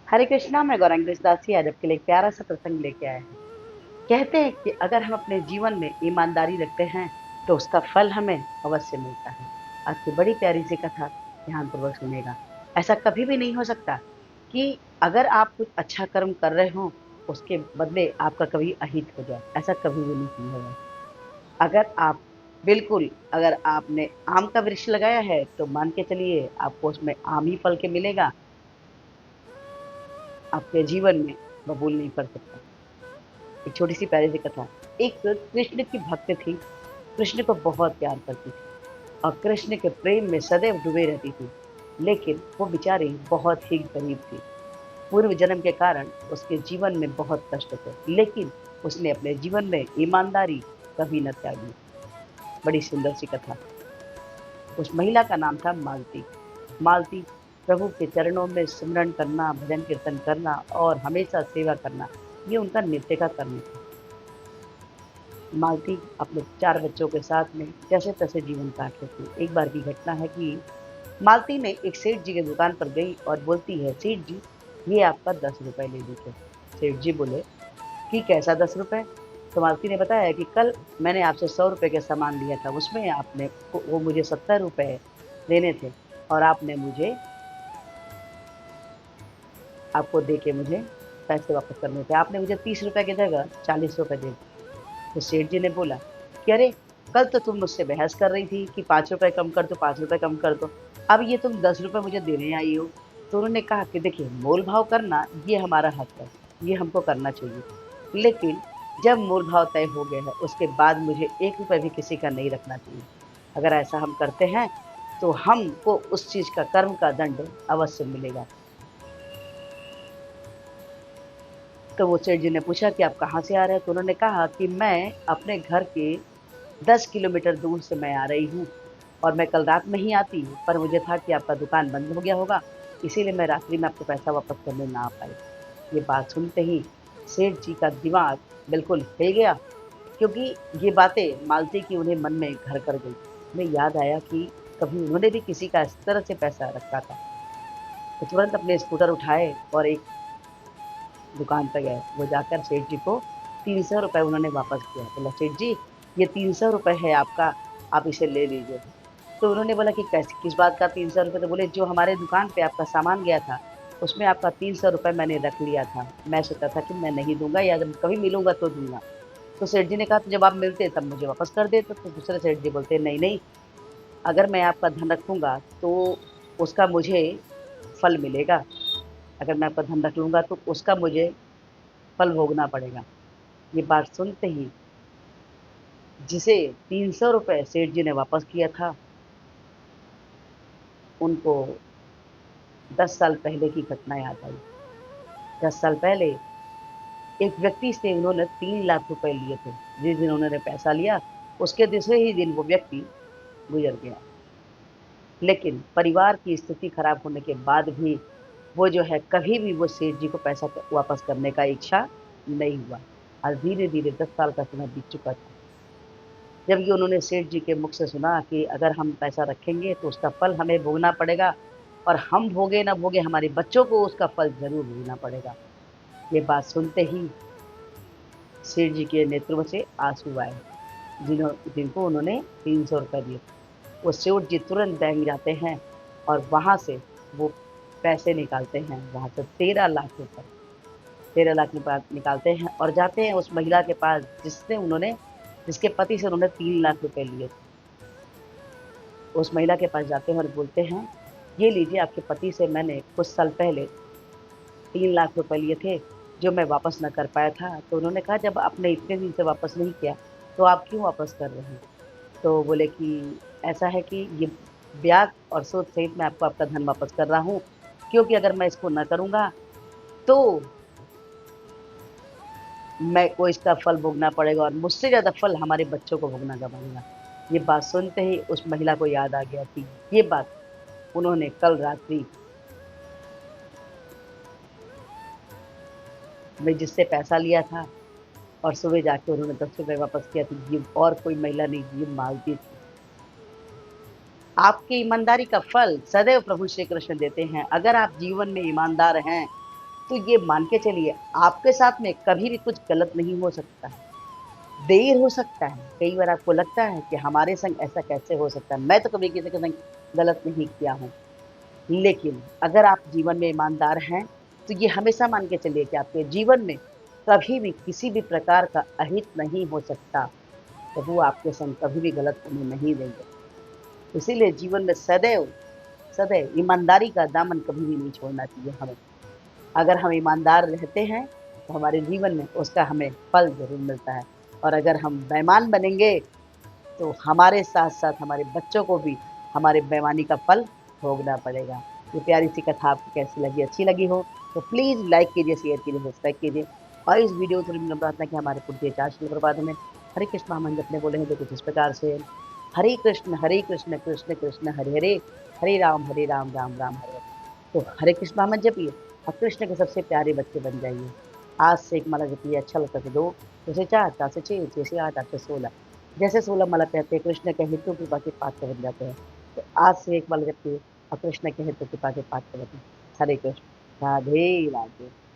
हरे कृष्णा, मैं गौरांग कृष्णदासी आज आपके लिए एक प्यारा सा प्रसंग लेके आए हैं। कहते हैं कि अगर हम अपने जीवन में ईमानदारी रखते हैं तो उसका फल हमें अवश्य मिलता है। आज की बड़ी प्यारी सी कथा ध्यानपूर्वक सुनेगा। ऐसा कभी भी नहीं हो सकता कि अगर आप कुछ अच्छा कर्म कर रहे हो उसके बदले आपका कभी अहित हो जाए। ऐसा कभी भी नहीं होगा। अगर आप बिल्कुल अगर आपने आम का वृक्ष लगाया है तो मान के चलिए आपको उसमें आम ही फल के मिलेगा। आपके जीवन में बबूल नहीं पड़ सकता। एक छोटी सी प्यारी सी कथा। एक कृष्ण की भक्त थी। कृष्ण को बहुत प्यार करती थी और कृष्ण के प्रेम में सदैव डूबे रहती थी। लेकिन वो बेचारी बहुत ही गरीब थी। पूर्व जन्म के कारण उसके जीवन में बहुत कष्ट थे, लेकिन उसने अपने जीवन में ईमानदारी कभी न त्यागी। बड़ी सुंदर सी कथा। उस महिला का नाम था मालती। मालती प्रभु के चरणों में सिमरन करना, भजन कीर्तन करना और हमेशा सेवा करना, ये उनका नित्य का कर्म था। मालती अपने 4 बच्चों के साथ में जैसे-तैसे जीवन काट रही थी। एक बार की घटना है कि मालती ने एक सेठ जी की दुकान पर गई और बोलती है, "सेठ जी, ये आपका 10 रुपए ले लीजिए।" सेठ जी बोले कि, "कैसा 10 रुपए?" तो मालती ने बताया कि, "कल मैंने आपसे 100 रुपए का सामान लिया था, उसमें आपने वो मुझे 70 रुपए देने थे और आपने मुझे आपको दे के मुझे पैसे वापस करने थे। आपने मुझे 30 रुपए की जगह 40 रुपए दे दिए।" तो सेठ जी ने बोला कि अरे, कल तो तुम मुझसे बहस कर रही थी कि 5 रुपए कम कर दो, 5 रुपए कम कर दो। अब ये तुम 10 रुपए मुझे देने आई हो। तो उन्होंने कहा कि देखिए, मोल-भाव करना ये हमारा हक है, ये हमको करना चाहिए। लेकिन जब मोल-भाव तय हो गया है, उसके बाद मुझे 1 रुपए भी किसी का नहीं रखना चाहिए। अगर ऐसा हम करते हैं, तो हमको उस चीज़ का कर्म का दंड अवश्य मिलेगा। तो वो सेठ जी ने पूछा कि आप कहाँ से आ रहे हैं? तो उन्होंने कहा कि मैं अपने घर के 10 किलोमीटर दूर से मैं आ रही हूँ और मैं कल रात में ही आती, पर मुझे था कि आपका दुकान बंद हो गया होगा, इसीलिए मैं रात्रि में आपको पैसा वापस करने ना आ पाई। ये बात सुनते ही सेठ जी का दिमाग बिल्कुल हिल गया, क्योंकि ये बातें मालती की उन्हें मन में घर कर गई। उन्हें याद आया कि कभी उन्होंने भी किसी का इस तरह से पैसा रखा था। तो तुरंत अपने स्कूटर उठाए और एक दुकान पे गए। वो जाकर सेठ जी को 300 रुपए उन्होंने वापस किया। बोला, "सेठ जी, ये 300 रुपए है आपका, आप इसे ले लीजिए।" तो उन्होंने बोला कि कैस किस बात का 300 रुपए? तो बोले, "जो हमारे दुकान पे आपका सामान गया था, उसमें आपका 300 रुपए मैंने रख लिया था। मैं सोचा था कि मैं नहीं दूँगा या जब कभी मिलूँगा तो दूँगा।" तो सेठ जी ने कहा, "तो जब आप मिलते तब मुझे वापस कर देते।" तो दूसरे सेठ जी बोलते, "नहीं, नहीं, अगर मैं आपका धन रखूँगा तो उसका मुझे फल मिलेगा। अगर मैं आपका धन रख लूँगा तो उसका मुझे फल भोगना पड़ेगा।" ये बात सुनते ही जिसे 300 रुपए सेठ जी ने वापस किया था, उनको 10 साल पहले की घटना याद आई। 10 साल पहले एक व्यक्ति से उन्होंने 3 लाख रुपए लिए थे। जिस दिन उन्होंने पैसा लिया, उसके दूसरे ही दिन वो व्यक्ति गुज़र गया। लेकिन परिवार की स्थिति खराब होने के बाद भी वो जो है कभी भी वो सेठ जी को पैसा वापस करने का इच्छा नहीं हुआ। आज धीरे-धीरे 10 साल का समय बीत चुका था। जब ये उन्होंने सेठ जी के मुख से सुना कि अगर हम पैसा रखेंगे तो उसका फल हमें भोगना पड़ेगा और हम भोगे ना भोगे हमारे बच्चों को उसका फल ज़रूर भोगना पड़ेगा। ये बात सुनते ही सेठ जी के नेत्रों से आँसू आए, जिनको उन्होंने 300 रुपए दिए। वो सेठ जी तुरंत बैंक जाते हैं और वहाँ से वो पैसे निकालते हैं, वहाँ से 13 लाख रुपए, 13 लाख रुपए निकालते हैं और जाते हैं उस महिला के पास जिसके पति से उन्होंने 3 लाख रुपए लिए थे। उस महिला के पास जाते हैं और बोलते हैं, "ये लीजिए, आपके पति से मैंने कुछ साल पहले 3 लाख रुपए लिए थे, जो मैं वापस ना कर पाया था।" तो उन्होंने कहा, "जब आपने इतने दिन से वापस नहीं किया, तो आप क्यों वापस कर रहे हैं?" तो बोले कि, "ऐसा है कि ये ब्याज और सूद सहित मैं आपको आपका धन वापस कर रहा हूँ, क्योंकि अगर मैं इसको ना करूँगा, तो मैं को इसका फल भोगना पड़ेगा और मुझसे ज़्यादा फल हमारे बच्चों को भोगना पड़ेगा।" ये बात सुनते ही उस महिला को याद आ गया कि ये बात उन्होंने कल रात्रि में जिससे पैसा लिया था और सुबह जाके उन्होंने 10 रुपए वापस किया, तो ये और कोई महिला नहीं, ये मालती थी। आपकी ईमानदारी का फल सदैव प्रभु श्री कृष्ण देते हैं। अगर आप जीवन में ईमानदार हैं, तो ये मान के चलिए आपके साथ में कभी भी कुछ गलत नहीं हो सकता है। देर हो सकता है, कई बार आपको लगता है कि हमारे संग ऐसा कैसे हो सकता है, मैं तो कभी किसी के संग गलत नहीं किया हूँ। लेकिन अगर आप जीवन में ईमानदार हैं, तो ये हमेशा मान के चलिए कि आपके जीवन में कभी भी किसी भी प्रकार का अहित नहीं हो सकता, तो वो आपके संग कभी भी गलत होने नहीं देंगे। इसीलिए जीवन में सदैव, सदैव ईमानदारी का दामन कभी भी नहीं छोड़ना चाहिए हमें। अगर हम ईमानदार रहते हैं, तो हमारे जीवन में उसका हमें फल ज़रूर मिलता है और अगर हम बेईमान बनेंगे, तो हमारे साथ-साथ हमारे बच्चों को भी हमारे बेईमानी का फल भोगना पड़ेगा। ये प्यारी-सी कथा आपको कैसी लगी? अच्छी लगी हो, तो प्लीज़ लाइक कीजिए, शेयर कीजिए, सब्सक्राइब कीजिए और इस वीडियो से विनम्र प्रार्थना कि हमारे पुरखे चार श्लोक प्रपाद में हरे कृष्ण महामंत्र अपने बोले हैं जो कुछ इस प्रकार से हरे कृष्ण, कृष्ण कृष्ण हरे हरे, हरे राम, राम राम हरे हरे। तो हरे कृष्ण महामंत्र जपिए और कृष्ण के सबसे प्यारे बच्चे बन जाइए। आज से एक माला जपिए, अच्छा लगता है तो 2, जैसे 4, 4 से 6, 6 से 8, 8 से 16। जैसे 16 माला कहते हैं कृष्ण के हेतु कृपा के पात्र बन जाते हैं। तो आज से एक माला जपिए और कृष्ण के हेतु कृपा के पात्र बनिए। हरे कृष्ण, राधे राधे।